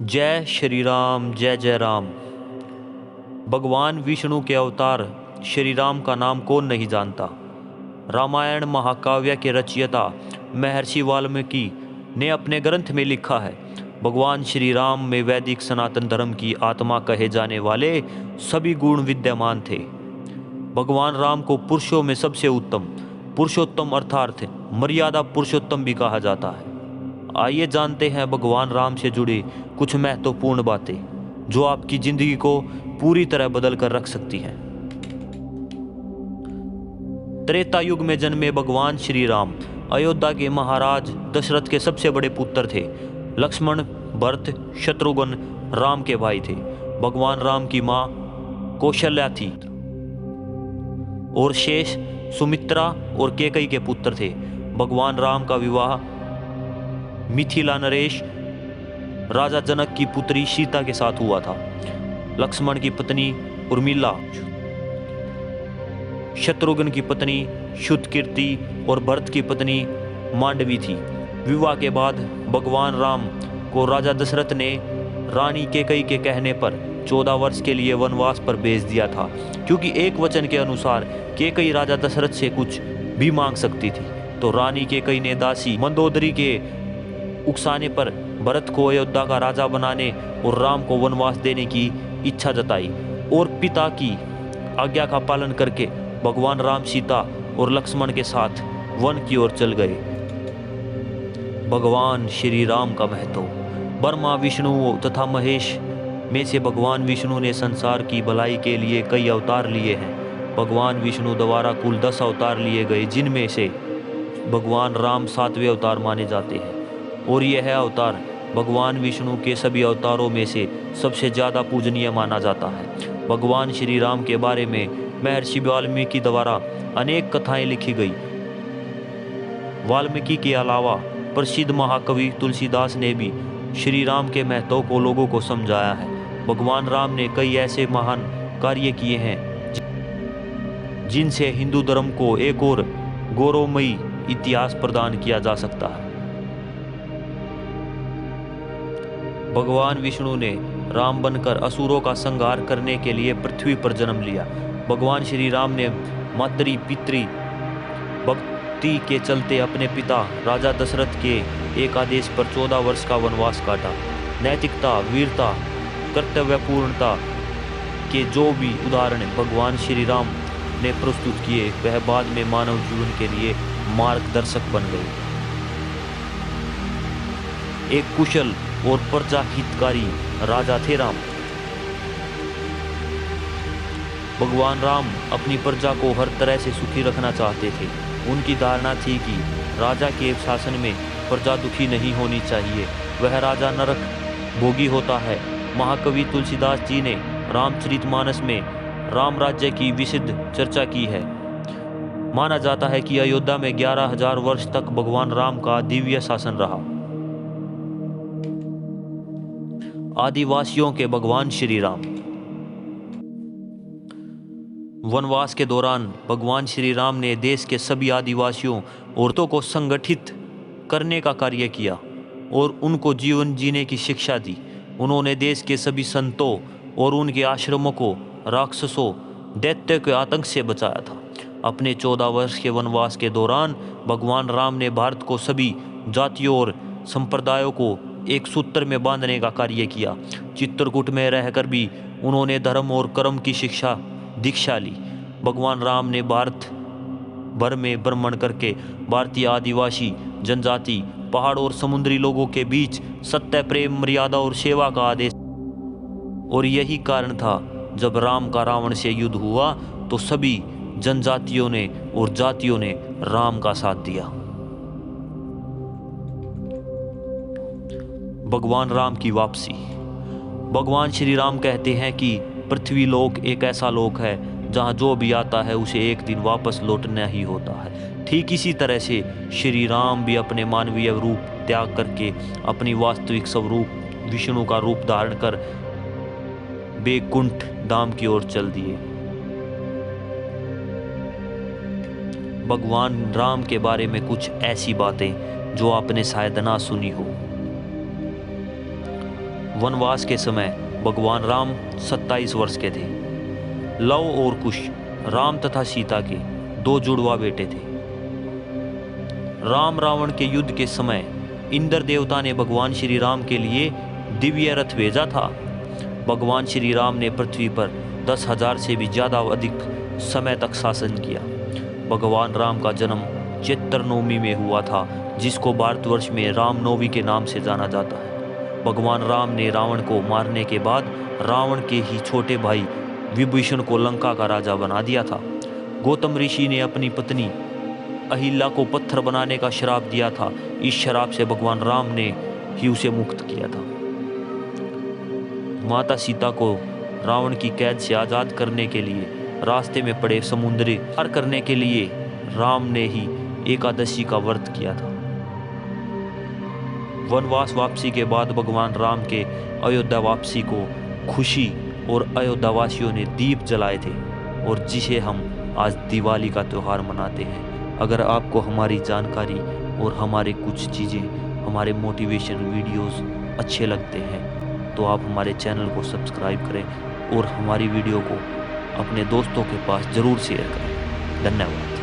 जय श्री राम, जय जय राम। भगवान विष्णु के अवतार श्री राम का नाम कौन नहीं जानता। रामायण महाकाव्य के रचयिता महर्षि वाल्मीकि ने अपने ग्रंथ में लिखा है, भगवान श्री राम में वैदिक सनातन धर्म की आत्मा कहे जाने वाले सभी गुण विद्यमान थे। भगवान राम को पुरुषों में सबसे उत्तम, पुरुषोत्तम अर्थात मर्यादा पुरुषोत्तम भी कहा जाता है। आइए जानते हैं भगवान राम से जुड़ी कुछ महत्वपूर्ण बातें जो आपकी जिंदगी को पूरी तरह बदल कर रख सकती हैं। त्रेता युग में जन्मे भगवान श्री राम अयोध्या के महाराज दशरथ के सबसे बड़े पुत्र थे। लक्ष्मण, भरत, शत्रुघ्न राम के भाई थे। भगवान राम की मां कौशल्या थी और शेष सुमित्रा और कैकेयी के पुत्र थे। भगवान राम का विवाह मिथिला नरेश राजा जनक की पुत्री सीता के साथ हुआ था। लक्ष्मण की पत्नी उर्मिला, शत्रुघ्न की पत्नी शुद्धकीर्ति और भरत की पत्नी मांडवी थी। विवाह के बाद भगवान राम को राजा दशरथ ने रानी कैकेयी के कहने पर 14 वर्ष के लिए वनवास पर भेज दिया था, क्योंकि एक वचन के अनुसार कैकेयी राजा दशरथ से कुछ भी मांग सकती थी। तो रानी कैकेयी ने दासी मंदोदरी के उकसाने पर भरत को अयोध्या का राजा बनाने और राम को वनवास देने की इच्छा जताई और पिता की आज्ञा का पालन करके भगवान राम सीता और लक्ष्मण के साथ वन की ओर चल गए। भगवान श्री राम का महत्व। ब्रह्मा, विष्णु तथा महेश में से भगवान विष्णु ने संसार की भलाई के लिए कई अवतार लिए हैं। भगवान विष्णु द्वारा कुल 10 अवतार लिए गए, जिनमें से भगवान राम 7वें अवतार माने जाते हैं और यह अवतार भगवान विष्णु के सभी अवतारों में से सबसे ज़्यादा पूजनीय माना जाता है। भगवान श्री राम के बारे में महर्षि वाल्मीकि द्वारा अनेक कथाएं लिखी गई। वाल्मीकि के अलावा प्रसिद्ध महाकवि तुलसीदास ने भी श्री राम के महत्व को लोगों को समझाया है। भगवान राम ने कई ऐसे महान कार्य किए हैं जिनसे हिंदू धर्म को एक और गौरवमयी इतिहास प्रदान किया जा सकता है। भगवान विष्णु ने राम बनकर असुरों का संहार करने के लिए पृथ्वी पर जन्म लिया। भगवान श्री राम ने मातृ पितृ भक्ति के चलते अपने पिता राजा दशरथ के एक आदेश पर 14 वर्ष का वनवास काटा। नैतिकता, वीरता, कर्तव्यपूर्णता के जो भी उदाहरण भगवान श्री राम ने प्रस्तुत किए, वह बाद में मानव जीवन के लिए मार्गदर्शक बन गए। एक कुशल और प्रजा हितकारी राजा थे राम। भगवान राम अपनी प्रजा को हर तरह से सुखी रखना चाहते थे। उनकी धारणा थी कि राजा के शासन में प्रजा दुखी नहीं होनी चाहिए, वह राजा नरक भोगी होता है। महाकवि तुलसीदास जी ने रामचरितमानस में राम राज्य की विशद चर्चा की है। माना जाता है कि अयोध्या में 11,000 वर्ष तक भगवान राम का दिव्य शासन रहा। आदिवासियों के भगवान श्री राम। वनवास के दौरान भगवान श्री राम ने देश के सभी आदिवासियों औरतों को संगठित करने का कार्य किया और उनको जीवन जीने की शिक्षा दी। उन्होंने देश के सभी संतों और उनके आश्रमों को राक्षसों, दैत्यों के आतंक से बचाया था। अपने 14 वर्ष के वनवास के दौरान भगवान राम ने भारत को सभी जातियों और संप्रदायों को एक सूत्र में बांधने का कार्य किया। चित्रकूट में रहकर भी उन्होंने धर्म और कर्म की दीक्षा ली। भगवान राम ने भारत भर में भ्रमण करके भारतीय आदिवासी जनजाति, पहाड़ और समुद्री लोगों के बीच सत्य, प्रेम, मर्यादा और सेवा का आदेश। और यही कारण था जब राम का रावण से युद्ध हुआ तो सभी जनजातियों ने और जातियों ने राम का साथ दिया। भगवान राम की वापसी। भगवान श्री राम कहते हैं कि पृथ्वी लोक एक ऐसा लोक है जहाँ जो भी आता है उसे एक दिन वापस लौटना ही होता है। ठीक इसी तरह से श्री राम भी अपने मानवीय रूप त्याग करके अपनी वास्तविक स्वरूप विष्णु का रूप धारण कर बैकुंठ धाम की ओर चल दिए। भगवान राम के बारे में कुछ ऐसी बातें जो आपने शायद ना सुनी हो। वनवास के समय भगवान राम 27 वर्ष के थे। लव और कुश राम तथा सीता के 2 जुड़वा बेटे थे। राम रावण के युद्ध के समय इंद्र देवता ने भगवान श्री राम के लिए दिव्य रथ भेजा था। भगवान श्री राम ने पृथ्वी पर 10,000 से भी ज़्यादा अधिक समय तक शासन किया। भगवान राम का जन्म चैत्र नवमी में हुआ था, जिसको भारतवर्ष में रामनवमी के नाम से जाना जाता है। भगवान राम ने रावण को मारने के बाद रावण के ही छोटे भाई विभीषण को लंका का राजा बना दिया था। गौतम ऋषि ने अपनी पत्नी अहिल्या को पत्थर बनाने का श्राप दिया था। इस श्राप से भगवान राम ने ही उसे मुक्त किया था। माता सीता को रावण की कैद से आज़ाद करने के लिए रास्ते में पड़े समुद्र पार करने के लिए राम ने ही एकादशी का व्रत किया था। वनवास वापसी के बाद भगवान राम के अयोध्या वापसी को खुशी और अयोध्या वासियों ने दीप जलाए थे, और जिसे हम आज दिवाली का त्यौहार मनाते हैं। अगर आपको हमारी जानकारी और हमारे कुछ चीज़ें, हमारे मोटिवेशन वीडियोस अच्छे लगते हैं तो आप हमारे चैनल को सब्सक्राइब करें और हमारी वीडियो को अपने दोस्तों के पास ज़रूर शेयर करें। धन्यवाद।